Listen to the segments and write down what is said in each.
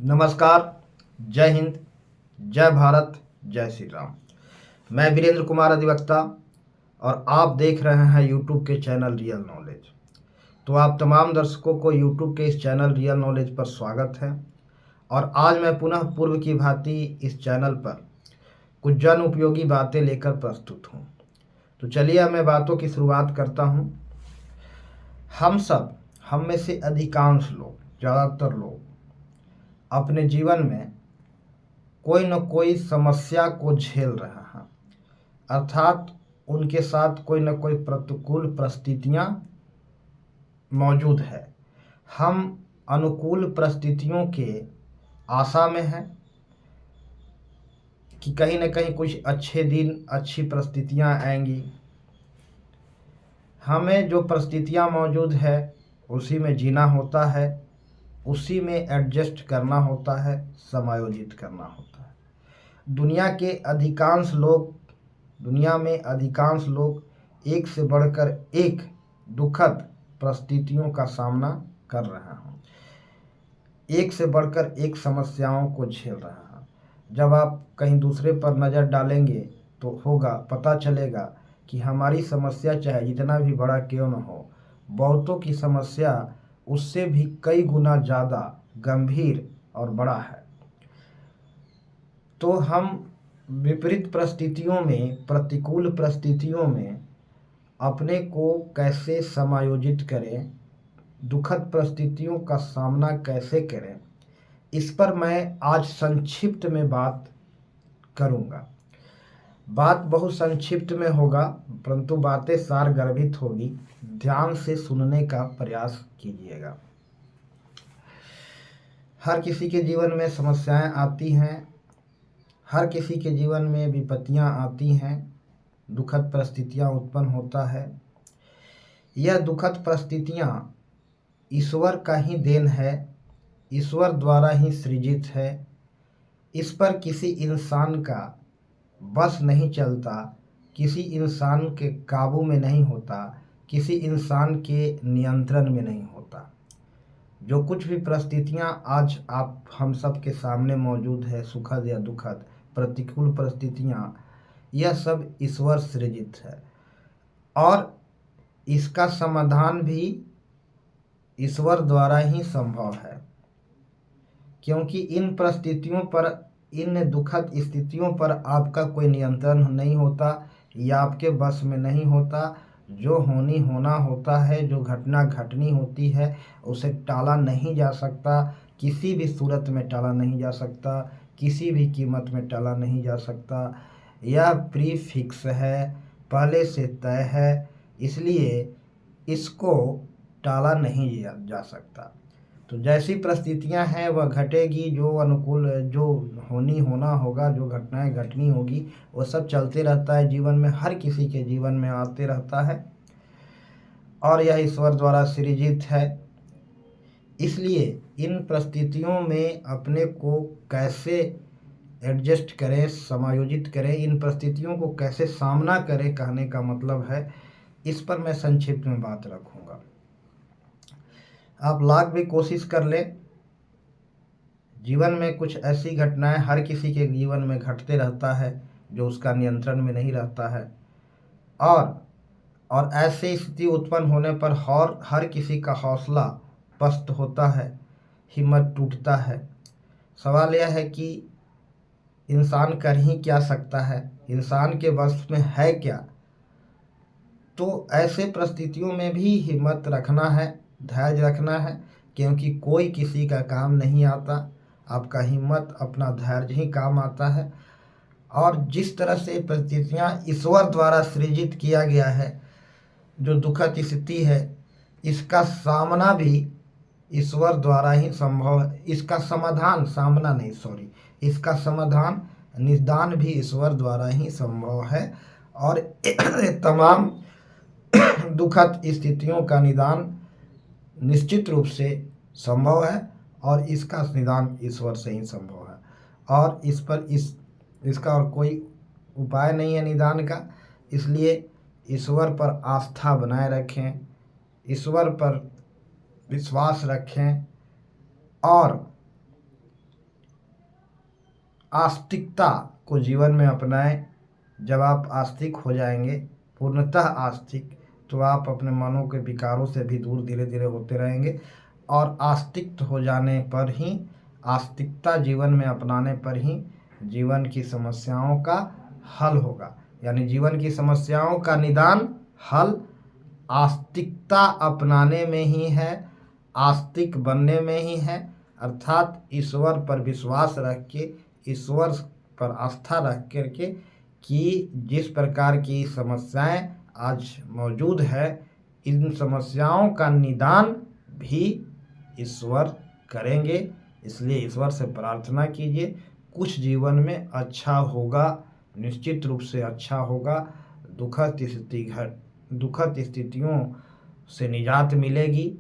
नमस्कार। जय हिंद। जय भारत। जय श्री राम। मैं वीरेंद्र कुमार अधिवक्ता और आप देख रहे हैं यूट्यूब के चैनल रियल नॉलेज। तो आप तमाम दर्शकों को यूट्यूब के इस चैनल रियल नॉलेज पर स्वागत है। और आज मैं पुनः पूर्व की भांति इस चैनल पर कुछ जन उपयोगी बातें लेकर प्रस्तुत हूँ। तो चलिए मैं बातों की शुरुआत करता हूँ। हम में से अधिकांश लोग, ज़्यादातर लोग अपने जीवन में कोई न कोई समस्या को झेल रहा है, अर्थात उनके साथ कोई न कोई प्रतिकूल परिस्थितियां मौजूद है। हम अनुकूल परिस्थितियों के आशा में हैं कि कहीं न कहीं कुछ अच्छे दिन, अच्छी परिस्थितियां आएंगी। हमें जो परिस्थितियां मौजूद है उसी में जीना होता है, उसी में एडजस्ट करना होता है, समायोजित करना होता है। दुनिया में अधिकांश लोग एक से बढ़कर एक दुखद परिस्थितियों का सामना कर रहे हैं, एक से बढ़कर एक समस्याओं को झेल रहा है। जब आप कहीं दूसरे पर नज़र डालेंगे तो पता चलेगा कि हमारी समस्या चाहे जितना भी बड़ा क्यों न हो, बहुतों की समस्या उससे भी कई गुना ज़्यादा गंभीर और बड़ा है। तो हम विपरीत परिस्थितियों में, प्रतिकूल परिस्थितियों में अपने को कैसे समायोजित करें, दुखद परिस्थितियों का सामना कैसे करें, इस पर मैं आज संक्षिप्त में बात करूंगा। बात बहुत संक्षिप्त में होगा, परंतु बातें सारगर्भित होगी। ध्यान से सुनने का प्रयास कीजिएगा। हर किसी के जीवन में समस्याएं आती हैं, हर किसी के जीवन में विपत्तियां आती हैं, दुखद परिस्थितियां उत्पन्न होता है। यह दुखद परिस्थितियां ईश्वर का ही देन है, ईश्वर द्वारा ही सृजित है। इस पर किसी इंसान का बस नहीं चलता, किसी इंसान के काबू में नहीं होता, किसी इंसान के नियंत्रण में नहीं होता। जो कुछ भी परिस्थितियां आज हम सब के सामने मौजूद है, सुखद या दुखद प्रतिकूल परिस्थितियां, यह सब ईश्वर सृजित है और इसका समाधान भी ईश्वर द्वारा ही संभव है। क्योंकि इन परिस्थितियों पर, इन दुखद स्थितियों पर आपका कोई नियंत्रण नहीं होता या आपके बस में नहीं होता। जो होना होता है, जो घटना घटनी होती है, उसे टाला नहीं जा सकता, किसी भी सूरत में टाला नहीं जा सकता, किसी भी कीमत में टाला नहीं जा सकता। यह प्री फिक्स है, पहले से तय है, इसलिए इसको टाला नहीं जा सकता। तो जैसी परिस्थितियां हैं वह घटेगी, जो अनुकूल, जो होना होगा, जो घटनाएं घटनी होगी, वो सब चलते रहता है जीवन में, हर किसी के जीवन में आते रहता है और यह ईश्वर द्वारा सृजित है। इसलिए इन परिस्थितियों में अपने को कैसे एडजस्ट करें, समायोजित करें, इन परिस्थितियों को कैसे सामना करें, कहने का मतलब है, इस पर मैं संक्षिप्त में बात रखूंगा। आप लाख भी कोशिश कर लें, जीवन में कुछ ऐसी घटनाएं हर किसी के जीवन में घटते रहता है जो उसका नियंत्रण में नहीं रहता है और ऐसी स्थिति उत्पन्न होने पर हर किसी का हौसला पस्त होता है, हिम्मत टूटता है। सवाल यह है कि इंसान कर ही क्या सकता है, इंसान के बस में है क्या। तो ऐसे परिस्थितियों में भी हिम्मत रखना है, धैर्य रखना है, क्योंकि कोई किसी का काम नहीं आता, आपका हिम्मत, अपना धैर्य ही काम आता है। और जिस तरह से परिस्थितियां ईश्वर द्वारा सृजित किया गया है, जो दुखद स्थिति है, इसका सामना भी ईश्वर द्वारा ही संभव है। इसका समाधान, सामना नहीं, सॉरी, इसका समाधान, निदान भी ईश्वर द्वारा ही संभव है। और तमाम दुखद स्थितियों का निदान निश्चित रूप से संभव है और इसका निदान ईश्वर से ही संभव है। और इसका और कोई उपाय नहीं है निदान का। इसलिए ईश्वर पर आस्था बनाए रखें, ईश्वर पर विश्वास रखें और आस्तिकता को जीवन में अपनाएं। जब आप आस्तिक हो जाएंगे, पूर्णतः आस्तिक, तो आप अपने मनों के विकारों से भी दूर धीरे धीरे होते रहेंगे। और आस्तिक हो जाने पर ही, आस्तिकता जीवन में अपनाने पर ही जीवन की समस्याओं का हल होगा। यानी जीवन की समस्याओं का निदान, हल आस्तिकता अपनाने में ही है, आस्तिक बनने में ही है। अर्थात ईश्वर पर विश्वास रख के, ईश्वर पर आस्था रख करके कि जिस प्रकार की समस्याएं आज मौजूद है, इन समस्याओं का निदान भी ईश्वर करेंगे। इसलिए ईश्वर से प्रार्थना कीजिए, कुछ जीवन में अच्छा होगा, निश्चित रूप से अच्छा होगा। दुखद स्थितियों से निजात मिलेगी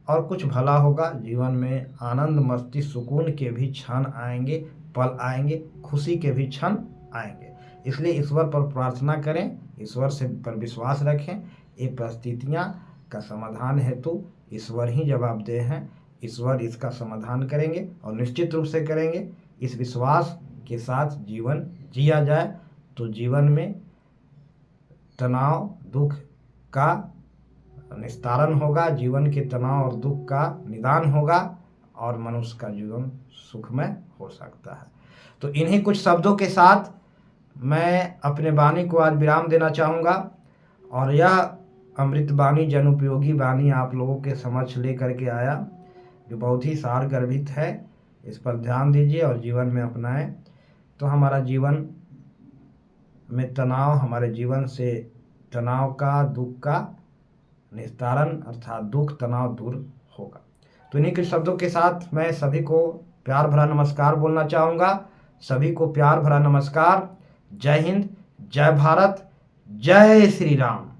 और कुछ भला होगा। जीवन में आनंद, मस्ती, सुकून के भी क्षण आएंगे, पल आएंगे, खुशी के भी क्षण आएंगे। इसलिए ईश्वर पर प्रार्थना करें, ईश्वर से पर विश्वास रखें। ये परिस्थितियाँ का समाधान हेतु ईश्वर ही जवाबदेह हैं। ईश्वर इसका समाधान करेंगे और निश्चित रूप से करेंगे। इस विश्वास के साथ जीवन जिया जाए तो जीवन में तनाव, दुख का निस्तारण होगा, जीवन के तनाव और दुख का निदान होगा और मनुष्य का जीवन सुखमय हो सकता है। तो इन्हीं कुछ शब्दों के साथ मैं अपने वाणी को आज विराम देना चाहूँगा और यह अमृत वाणी, जन उपयोगी वाणी आप लोगों के समक्ष ले करके आया, जो बहुत ही सार गर्भित है। इस पर ध्यान दीजिए और जीवन में अपनाएं तो हमारा जीवन में तनाव, हमारे जीवन से तनाव का, दुख का निस्तारण अर्थात दुख, तनाव दूर होगा। तो इन्हीं के शब्दों के साथ मैं सभी को प्यार भरा नमस्कार बोलना चाहूँगा। सभी को प्यार भरा नमस्कार। जय हिंद, जय भारत, जय श्री राम।